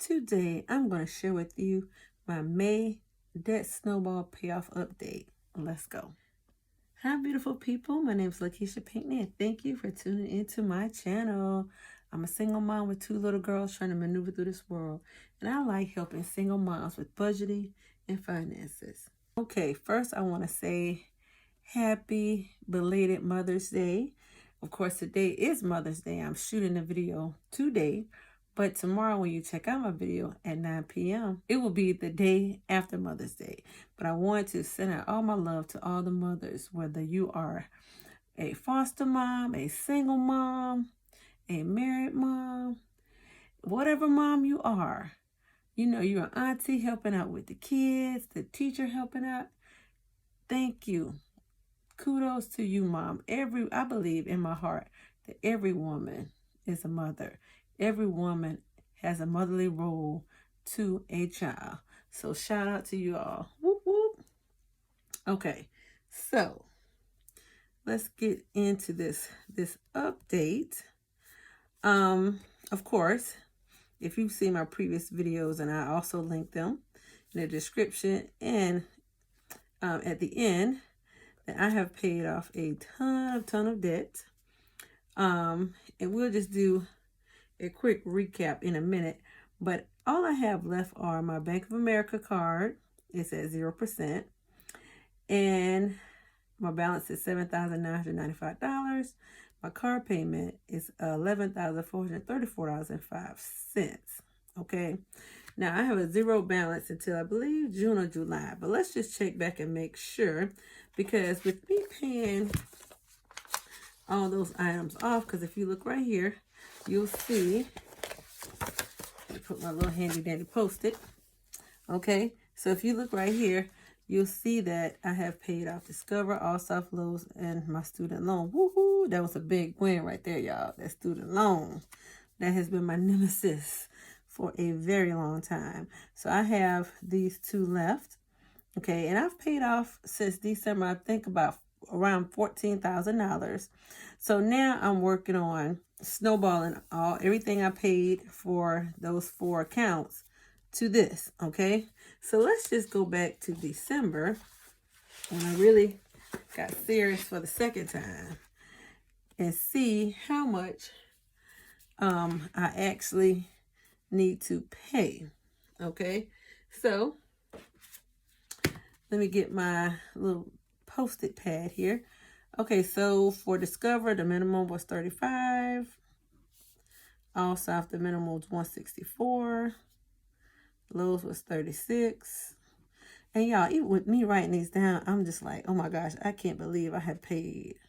Today, I'm going to share with you my May Debt Snowball Payoff update. Let's go. Hi, beautiful people. My name is Lakeisha Pinckney, and thank you for tuning into my channel. I'm a single mom with 2 little girls trying to maneuver through this world, and I like helping single moms with budgeting and finances. Okay, first I want to say happy belated Mother's Day. Of course, today is Mother's Day. I'm shooting the video today, but tomorrow when you check out my video at 9 p.m., it will be the day after Mother's Day. But I want to send out all my love to all the mothers, whether you are a foster mom, a single mom, a married mom, whatever mom you are. You know, you're an auntie helping out with the kids, the teacher helping out. Thank you. Kudos to you, Mom. I believe in my heart that every woman is a mother. Every woman has a motherly role to a child. So shout out to you all. Whoop, whoop. Okay, so let's get into this update. Of course, if you've seen my previous videos, and I also link them in the description and at the end, that I have paid off a ton of debt. And we'll just do a quick recap in a minute. But all I have left are my Bank of America card. It's at 0%. And my balance is $7,995. My car payment is $11,434.05. Okay. Now, I have a zero balance until I believe June or July. But let's just check back and make sure. Because with me paying all those items off, because if you look right here, you'll see, let me put my little handy dandy post-it. Okay, so if you look right here, you'll see that I have paid off Discover, All Soft Loans, and my student loan. Woohoo! That was a big win right there, y'all. That student loan. That has been my nemesis for a very long time. So I have these 2 left. Okay, and I've paid off since December, I think about around $14,000. So now I'm working on snowballing everything I paid for those 4 accounts to this, okay? So let's just go back to December when I really got serious for the second time and see how much I actually need to pay, okay? So let me get my little post-it pad here. Okay, so for Discover, the minimum was $35. All South, the minimum was $164. Lowe's was $36. And y'all, even with me writing these down, I'm just like, oh my gosh, I can't believe I have paid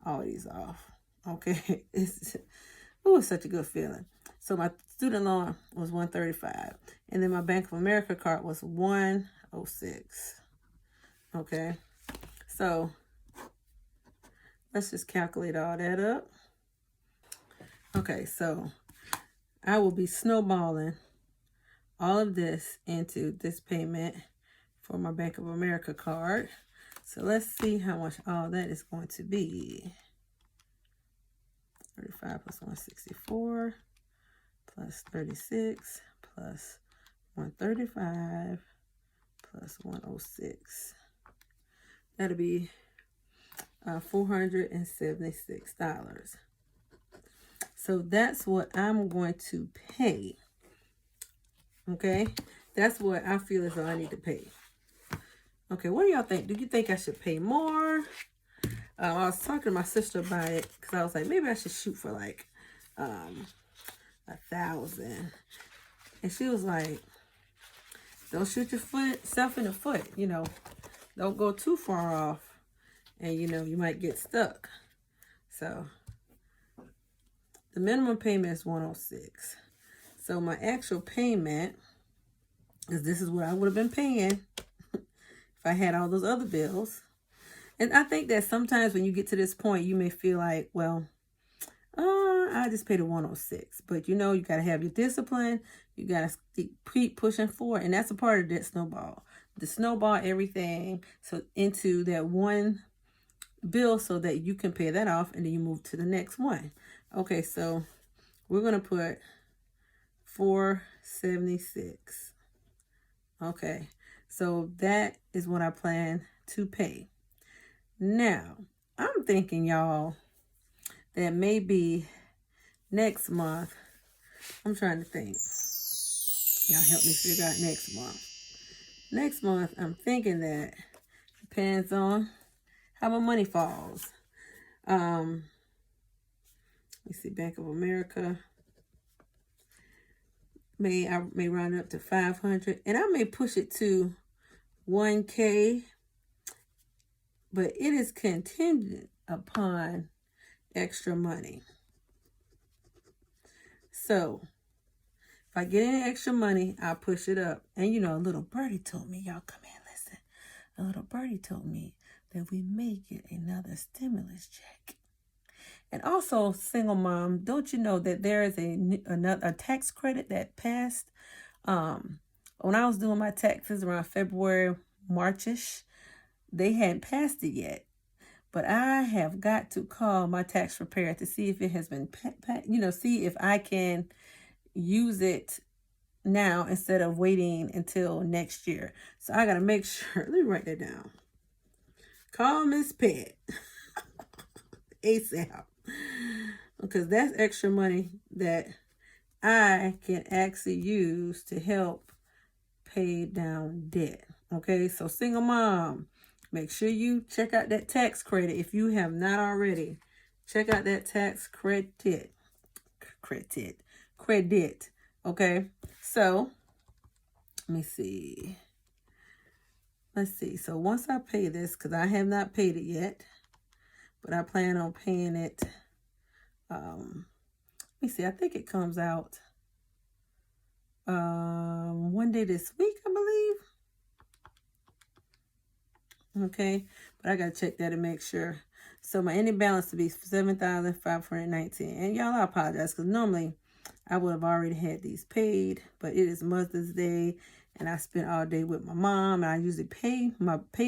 all these off. Okay, it's such a good feeling. So my student loan was $135, and then my Bank of America card was $106. Okay, so let's just calculate all that up. Okay, so I will be snowballing all of this into this payment for my Bank of America card. So let's see how much all that is going to be. 35 plus 164 plus 36 plus 135 plus 106. That'll be $476. So that's what I'm going to pay. Okay, that's what I feel as though I need to pay. Okay, what do y'all think? Do you think I should pay more? I was talking to my sister about it because I was like, maybe I should shoot for like $1,000. And she was like, don't shoot yourself in the foot, you know. Don't go too far off, and you know, you might get stuck. So the minimum payment is $106. So my actual payment, because this is what I would have been paying if I had all those other bills. And I think that sometimes when you get to this point, you may feel like, well, I just paid a $106. But you know, you got to have your discipline. You got to keep pushing forward. And that's a part of that snowball. The snowball everything so into that one bill so that you can pay that off and then you move to the next one. Okay, so we're going to put $476. Okay, so that is what I plan to pay. Now, I'm thinking, y'all, that maybe next month, I'm trying to think. Y'all help me figure out next month. Next month, I'm thinking that depends on how my money falls. Let me see, Bank of America. I may round it up to 500, and I may push it to 1K, but it is contingent upon extra money. So if I get any extra money, I'll push it up. And you know, a little birdie told me, y'all come in, listen. A little birdie told me that we may get another stimulus check. And also, single mom, don't you know that there is a tax credit that passed? When I was doing my taxes around February, Marchish, they hadn't passed it yet. But I have got to call my tax preparer to see if it has been, see if I can use it now instead of waiting until next year. So I got to make sure. Let me write that down. Call Miss Pet ASAP. Because that's extra money that I can actually use to help pay down debt. Okay, so single mom, make sure you check out that tax credit if you have not already. Check out that tax credit. Okay, so let me see. Let's see. So once I pay this, because I have not paid it yet, but I plan on paying it. Let me see. I think it comes out one day this week, I believe. Okay, but I gotta check that and make sure. So my ending balance to be $7,519. And y'all, I apologize because normally I would have already had these paid, but it is Mother's Day, and I spent all day with my mom. And I usually pay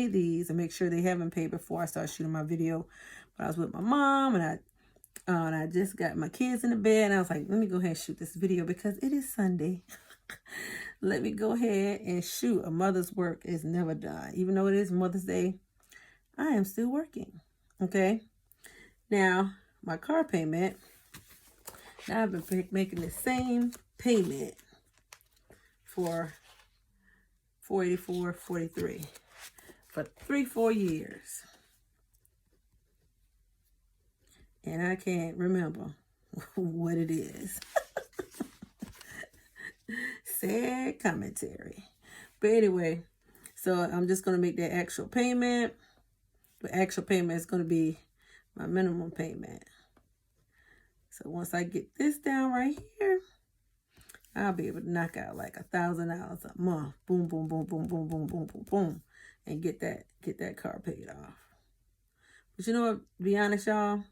these and make sure they haven't paid before I start shooting my video. But I was with my mom, and I just got my kids in the bed, and I was like, let me go ahead and shoot this video because it is Sunday. Let me go ahead and shoot. A mother's work is never done. Even though it is Mother's Day, I am still working. Okay. Now, my car payment. Now I've been making the same payment for $484.43 for 3-4 years. And I can't remember what it is. Sad commentary. But anyway, so I'm just going to make that actual payment. The actual payment is going to be my minimum payment. So once I get this down right here, I'll be able to knock out like $1,000 a month. Boom, boom, boom, boom, boom, boom, boom, boom, boom. And get that car paid off. But you know what, to be honest, y'all,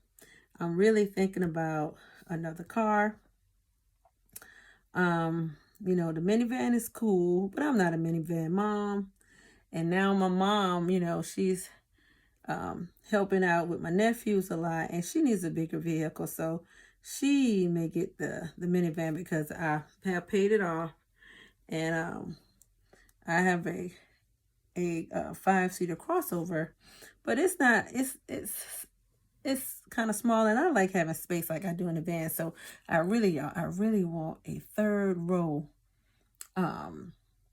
I'm really thinking about another car. You know, the minivan is cool, but I'm not a minivan mom. And now my mom, you know, she's helping out with my nephews a lot, and she needs a bigger vehicle. So she may get the minivan because I have paid it off. And I have a 5-seater crossover, but it's not, it's kind of small, and I like having space like I do in the van. So I really want a 3rd row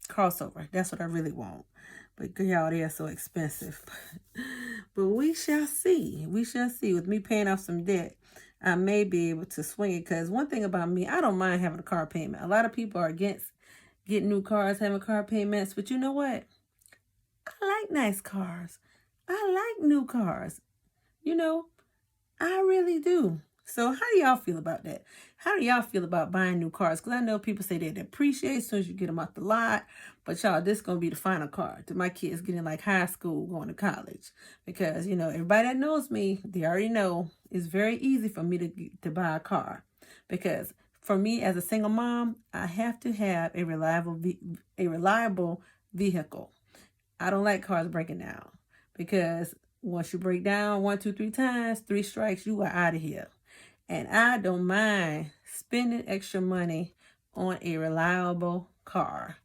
crossover. That's what I really want. But y'all, they are so expensive. But we shall see. We shall see. With me paying off some debt, I may be able to swing it. Because one thing about me, I don't mind having a car payment. A lot of people are against getting new cars, having car payments. But you know what? I like nice cars. I like new cars. You know, I really do. So how do y'all feel about that? How do y'all feel about buying new cars? Because I know people say they depreciate as soon as you get them off the lot. But y'all, this is going to be the final car to my kids getting like high school, going to college. Because, you know, everybody that knows me, they already know it's very easy for me to buy a car. Because for me as a single mom, I have to have a reliable vehicle. I don't like cars breaking down. Because once you break down 1, 2, 3 times, 3 strikes, you are out of here. And I don't mind spending extra money on a reliable car.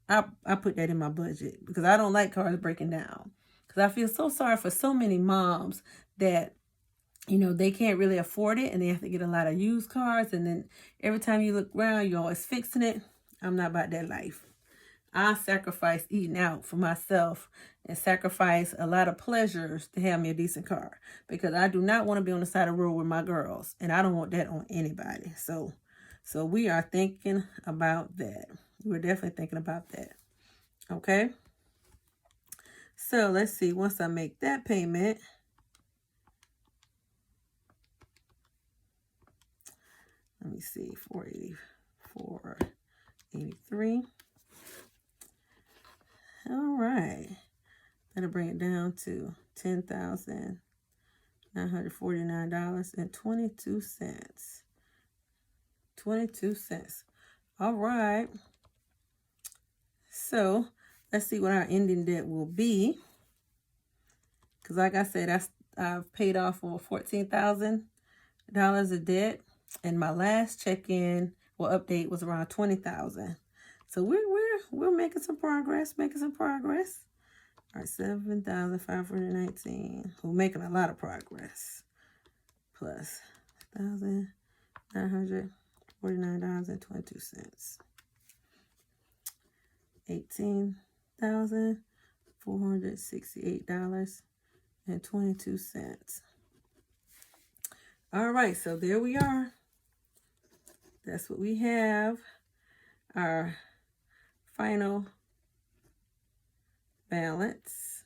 I put that in my budget because I don't like cars breaking down. Because I feel so sorry for so many moms that, you know, they can't really afford it and they have to get a lot of used cars. And then every time you look around, you're always fixing it. I'm not about that life. I sacrifice eating out for myself and sacrifice a lot of pleasures to have me a decent car because I do not want to be on the side of the road with my girls, and I don't want that on anybody. So we are thinking about that. We're definitely thinking about that. Okay. So let's see. Once I make that payment, let me see, 483. All right. That'll bring it down to $10,949.22. 22 cents. All right. So let's see what our ending debt will be. Because like I said, I've paid off over $14,000 of debt. And my last check-in or update was around $20,000. So we're making some progress, All right, 7,519. We're making a lot of progress. Plus $1,949.22. $18,468.22. All right, so there we are. That's what we have. Our final balance,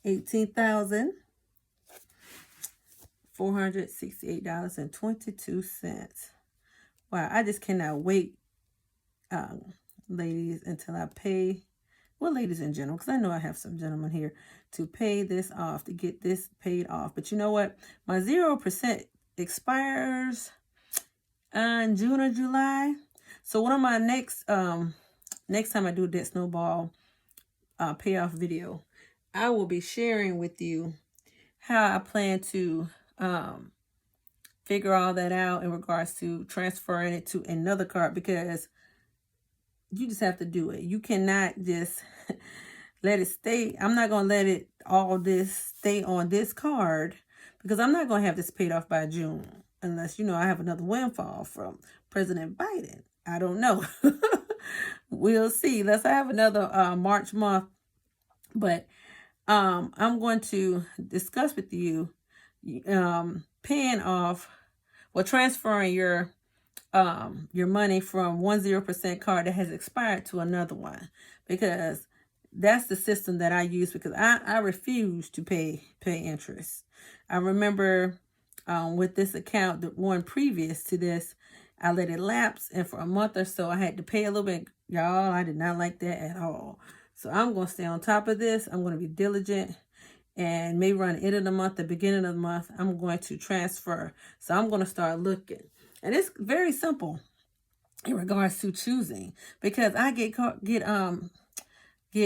$18,468.22. Wow, I just cannot wait, ladies, until I pay, well, ladies in general, because I know I have some gentlemen here, to pay this off, to get this paid off. But you know what? My 0% expires in June or July. So one of my next time I do that Snowball payoff video, I will be sharing with you how I plan to figure all that out in regards to transferring it to another card, because you just have to do it. You cannot just let it stay. I'm not going to let it all this stay on this card because I'm not going to have this paid off by June unless, you know, I have another windfall from President Biden. I don't know. We'll see. Let's have another March month. But I'm going to discuss with you paying off, well, transferring your money from 0% card that has expired to another one, because that's the system that I use, because I refuse to pay interest. I remember with this account, the one previous to this, I let it lapse, and for a month or so I had to pay a little bit. Y'all, I did not like that at all. So I'm going to stay on top of this. I'm going to be diligent, and maybe around the end of the month, the beginning of the month, I'm going to transfer. So I'm going to start looking. And it's very simple in regards to choosing, because I get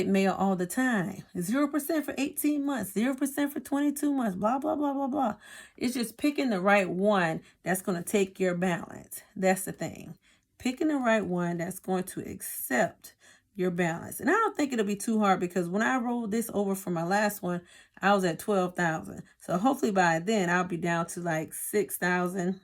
mail all the time. 0% for 18 months, 0% for 22 months, blah, blah, blah, blah, blah. It's just picking the right one that's going to take your balance. That's the thing. Picking the right one that's going to accept your balance. And I don't think it'll be too hard, because when I rolled this over from my last one, I was at 12,000. So hopefully by then I'll be down to like 6,000.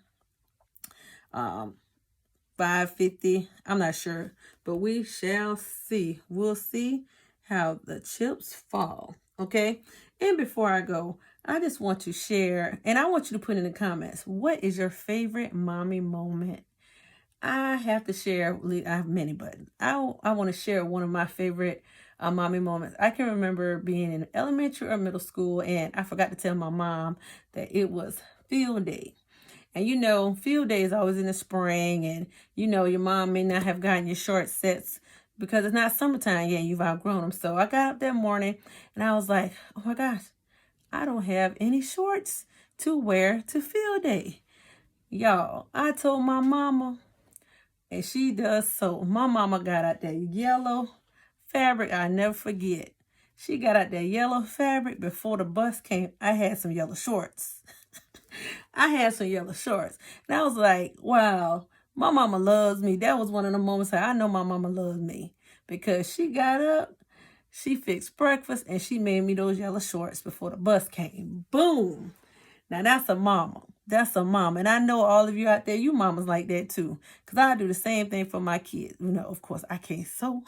550. I'm not sure, but we shall see. We'll see how the chips fall. Okay. And before I go, I just want to share, and I want you to put in the comments, what is your favorite mommy moment? I have to share, I have many, but I want to share one of my favorite mommy moments. I can remember being in elementary or middle school, and I forgot to tell my mom that it was field day. And you know, field day is always in the spring, and you know, your mom may not have gotten your short sets because it's not summertime yet, you've outgrown them. So I got up that morning and I was like, oh my gosh, I don't have any shorts to wear to field day. Y'all, I told my mama, and she does so. My mama got out that yellow fabric, I never forget. She got out that yellow fabric before the bus came. I had some yellow shorts. I had some yellow shorts. And I was like, wow, My mama loves me. That was one of the moments that I know my mama loves me because she got up, she fixed breakfast, and she made me those yellow shorts before the bus came. Boom. Now that's a mama. That's a mom. And I know all of you out there, you mamas like that too. Because I do the same thing for my kids. You know, of course, I can't sew.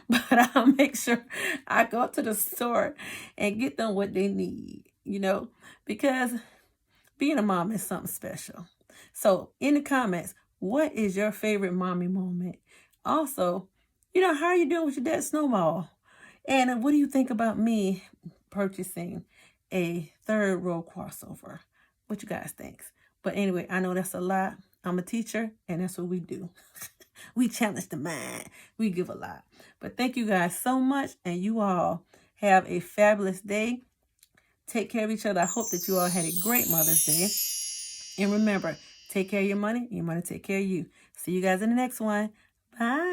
But I'll make sure I go to the store and get them what they need, you know, because being a mom is something special. So in the comments, what is your favorite mommy moment? Also, you know, how are you doing with your dad, Snowball? And what do you think about me purchasing a third row crossover? What you guys think? But anyway, I know that's a lot. I'm a teacher, and that's what we do. We challenge the mind. We give a lot. But thank you guys so much, and you all have a fabulous day. Take care of each other. I hope that you all had a great Mother's Day. And remember, take care of your money take care of you. See you guys in the next one. Bye.